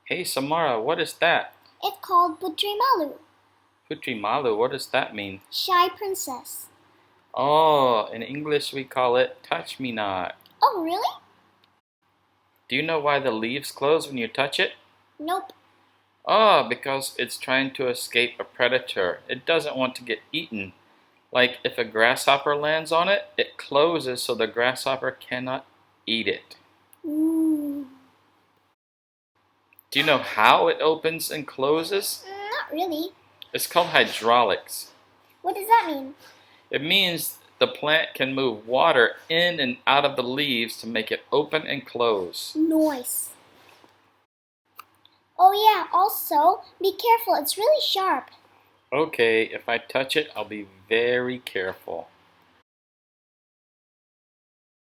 Hey Samara, what is that? It's called Putri Malu, Putri Malu, what does that mean? Shy Princess. Oh, in English we call it touch me not. Oh, really? Do you know why the leaves close when you touch it? Nope. Oh, because it's trying to escape a predator. It doesn't want to get eaten. Like if a grasshopper lands on it, it closes so the grasshopper cannot eat it. Ooh. Do you know how it opens and closes? Not really. It's called hydraulics. What does that mean? It means the plant can move water in and out of the leaves to make it open and close. Nice. Oh yeah, also, be careful, it's really sharp. Okay, if I touch it, I'll be very careful.